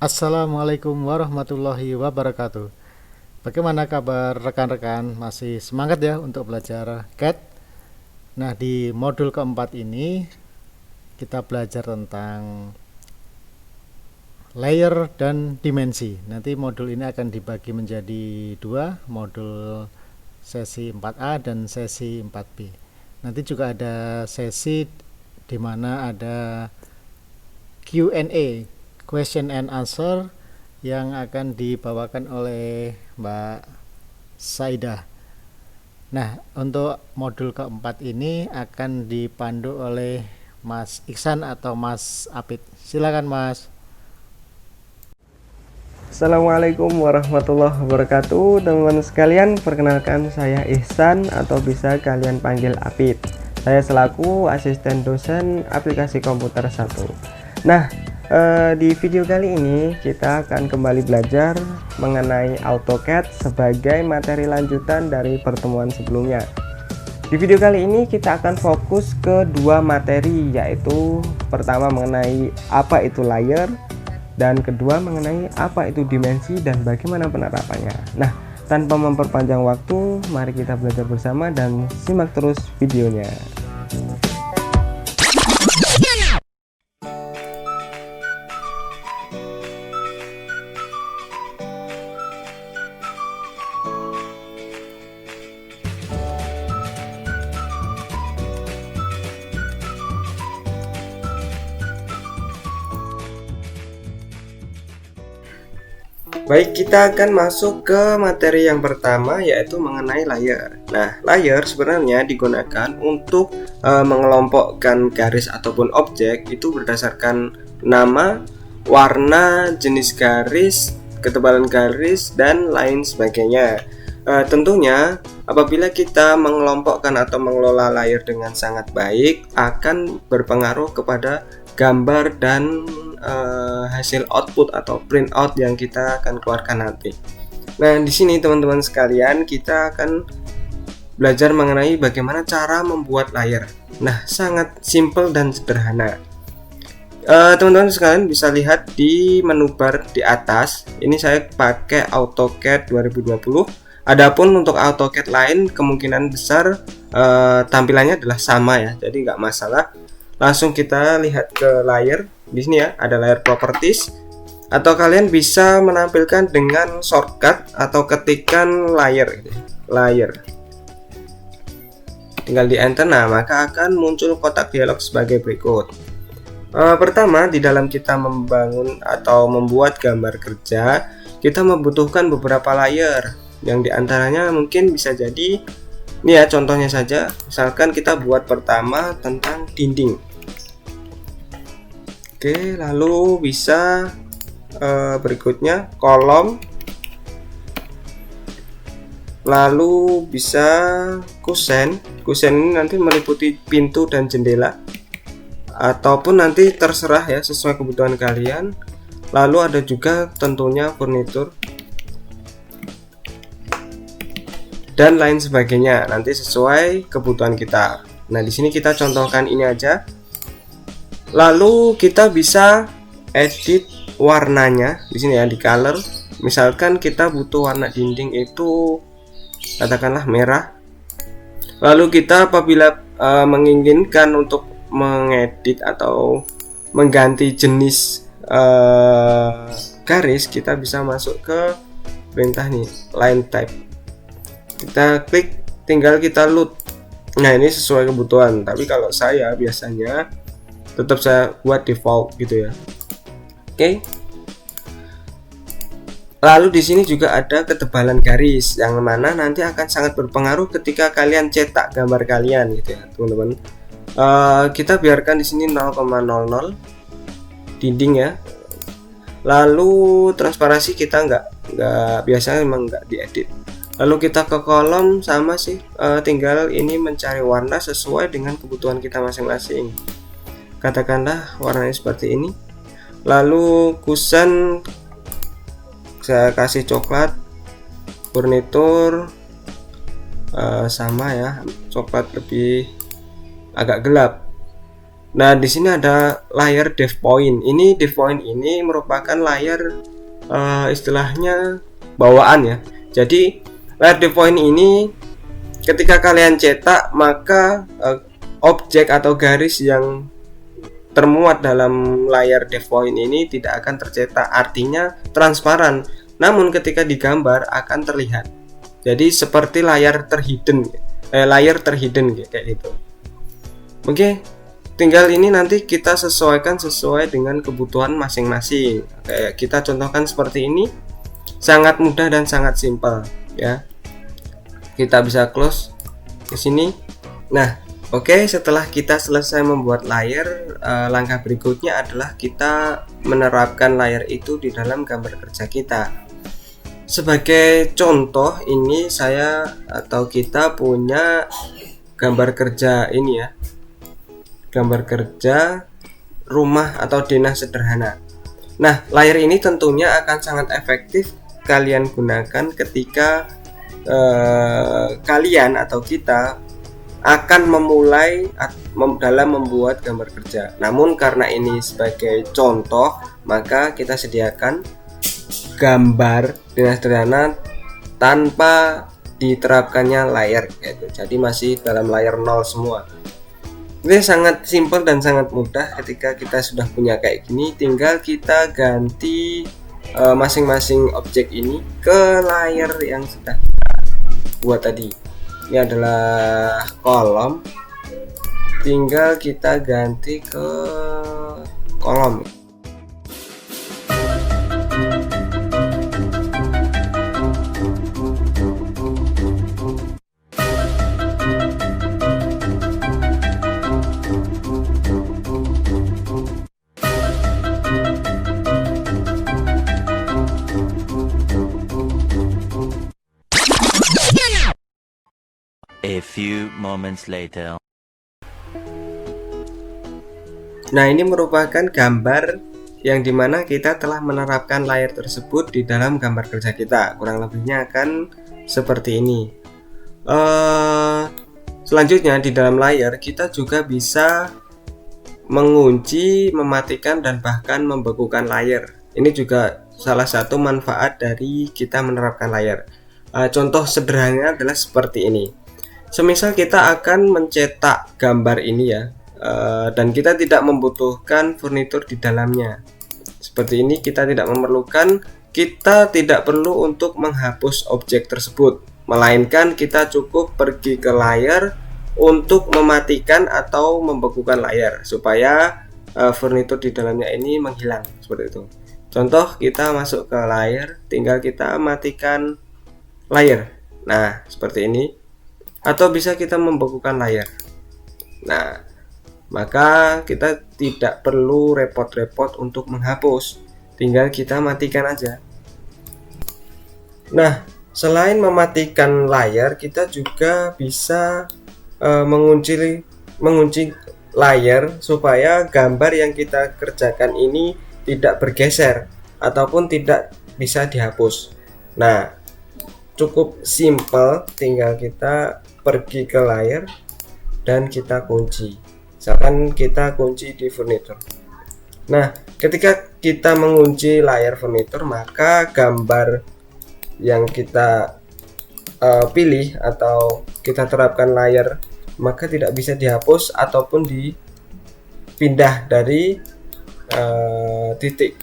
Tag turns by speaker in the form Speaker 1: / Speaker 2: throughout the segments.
Speaker 1: Assalamualaikum warahmatullahi wabarakatuh. Bagaimana kabar rekan-rekan? Masih semangat ya untuk belajar CAD? Nah, di modul keempat ini kita belajar tentang layer dan dimensi. Nanti modul ini akan dibagi menjadi dua, modul sesi 4A dan sesi 4B. Nanti juga ada sesi di mana ada Q&A, question and answer, yang akan dibawakan oleh Mbak Saidah. Nah, untuk modul keempat ini akan dipandu oleh Mas Iksan atau Mas Apit. Silakan Mas.
Speaker 2: Assalamualaikum warahmatullahi wabarakatuh. Teman-teman sekalian, perkenalkan saya Ihsan atau bisa kalian panggil Apit. Saya selaku asisten dosen aplikasi komputer 1. Nah, di video kali ini kita akan kembali belajar mengenai AutoCAD sebagai materi lanjutan dari pertemuan sebelumnya. Di video kali ini kita akan fokus ke dua materi, yaitu pertama mengenai apa itu layer dan kedua mengenai apa itu dimensi dan bagaimana penerapannya. Nah, tanpa memperpanjang waktu, mari kita belajar bersama dan simak terus videonya. Baik, kita akan masuk ke materi yang pertama, yaitu mengenai layer. Nah, layer sebenarnya digunakan untuk mengelompokkan garis ataupun objek itu berdasarkan nama, warna, jenis garis, ketebalan garis, dan lain sebagainya. Tentunya apabila kita mengelompokkan atau mengelola layer dengan sangat baik, akan berpengaruh kepada gambar dan hasil output atau printout yang kita akan keluarkan nanti. Nah, di sini teman-teman sekalian, kita akan belajar mengenai bagaimana cara membuat layer. Nah, sangat simple dan sederhana. Teman-teman sekalian bisa lihat di menu bar di atas. Ini saya pakai AutoCAD 2020. Adapun untuk AutoCAD lain kemungkinan besar tampilannya adalah sama ya, jadi nggak masalah. Langsung kita lihat ke layer. Di sini ya ada layer properties, atau kalian bisa menampilkan dengan shortcut atau ketikan layer. Tinggal di enter, nah maka akan muncul kotak dialog sebagai berikut. Pertama, di dalam kita membangun atau membuat gambar kerja, kita membutuhkan beberapa layer, yang diantaranya mungkin bisa jadi ini ya, contohnya saja. Misalkan kita buat pertama tentang dinding. Oke, lalu bisa berikutnya kolom, lalu bisa kusen. Kusen ini nanti meliputi pintu dan jendela, ataupun nanti terserah ya sesuai kebutuhan kalian. Lalu ada juga tentunya furnitur dan lain sebagainya, nanti sesuai kebutuhan kita. Nah, di sini kita contohkan ini aja. Lalu kita bisa edit warnanya di sini ya, di color. Misalkan kita butuh warna dinding itu katakanlah merah. Lalu kita apabila menginginkan untuk mengedit atau mengganti jenis garis, kita bisa masuk ke perintah nih, line type. Kita klik, tinggal kita load. Nah, ini sesuai kebutuhan, tapi kalau saya biasanya tetap saya buat default gitu ya. Oke. Lalu di sini juga ada ketebalan garis, yang mana nanti akan sangat berpengaruh ketika kalian cetak gambar kalian gitu ya, teman-teman. Kita biarkan di sini 0,00 dinding ya. Lalu transparansi kita nggak biasanya memang nggak diedit. Lalu kita ke kolom, sama sih, tinggal ini mencari warna sesuai dengan kebutuhan kita masing-masing. Katakanlah warnanya seperti ini. Lalu kusen saya kasih coklat, furnitur sama ya, coklat lebih agak gelap. Nah, di sini ada layar dev point. Ini dev point ini merupakan layar istilahnya bawaan ya. Jadi layar dev point ini ketika kalian cetak, maka objek atau garis yang termuat dalam layar dev point ini tidak akan tercetak, artinya transparan. Namun ketika digambar akan terlihat. Jadi seperti layar terhidden kayak gitu. Oke, tinggal ini nanti kita sesuaikan sesuai dengan kebutuhan masing-masing. Kayak kita contohkan seperti ini, sangat mudah dan sangat simpel ya. Kita bisa close ke sini. Nah, oke, setelah kita selesai membuat layar, langkah berikutnya adalah kita menerapkan layar itu di dalam gambar kerja kita. Sebagai contoh, ini saya atau kita punya gambar kerja ini ya, gambar kerja rumah atau dinas sederhana. Nah, layar ini tentunya akan sangat efektif kalian gunakan ketika kalian atau kita akan memulai dalam membuat gambar kerja. Namun karena ini sebagai contoh, maka kita sediakan gambar dinas sederhana tanpa diterapkannya layar gitu. Jadi masih dalam layar 0 semua. Ini sangat simpel dan sangat mudah. Ketika kita sudah punya kayak gini, tinggal kita ganti masing-masing objek ini ke layar yang sudah kita buat tadi. Ini adalah kolom, tinggal kita ganti ke kolom.
Speaker 3: A few moments later.
Speaker 2: Nah, ini merupakan gambar yang dimana kita telah menerapkan layar tersebut di dalam gambar kerja kita. Kurang lebihnya akan seperti ini. Selanjutnya di dalam layar kita juga bisa mengunci, mematikan, dan bahkan membekukan layar. Ini juga salah satu manfaat dari kita menerapkan layar. Contoh sederhananya adalah seperti ini. Semisal kita akan mencetak gambar ini ya, dan kita tidak membutuhkan furnitur di dalamnya. Seperti ini kita tidak memerlukan, kita tidak perlu untuk menghapus objek tersebut, melainkan kita cukup pergi ke layar untuk mematikan atau membekukan layar supaya furnitur di dalamnya ini menghilang, seperti itu. Contoh, kita masuk ke layar, tinggal kita matikan layar. Nah, seperti ini. Atau bisa kita membekukan layar. Nah, maka kita tidak perlu repot-repot untuk menghapus, tinggal kita matikan aja. Nah, selain mematikan layar, kita juga bisa mengunci layar supaya gambar yang kita kerjakan ini tidak bergeser ataupun tidak bisa dihapus. Nah, cukup simple, tinggal kita pergi ke layar dan kita kunci. Misalkan kita kunci di furnitur. Nah, ketika kita mengunci layar furnitur, maka gambar yang kita pilih atau kita terapkan layar maka tidak bisa dihapus ataupun dipindah dari titik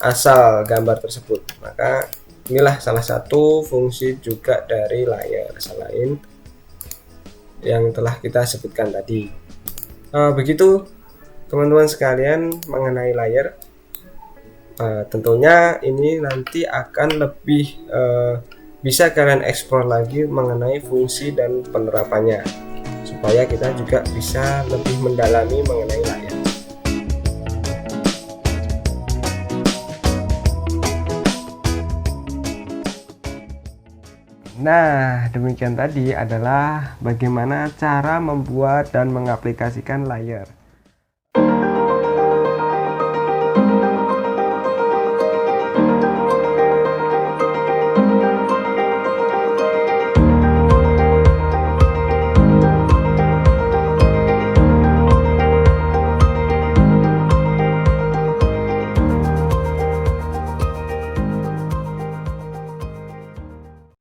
Speaker 2: asal gambar tersebut. Maka inilah salah satu fungsi juga dari layar selain yang telah kita sebutkan tadi. Begitu teman-teman sekalian mengenai layar. Tentunya ini nanti akan lebih bisa kalian eksplor lagi mengenai fungsi dan penerapannya supaya kita juga bisa lebih mendalami mengenai layar. Nah, demikian tadi adalah bagaimana cara membuat dan mengaplikasikan layar.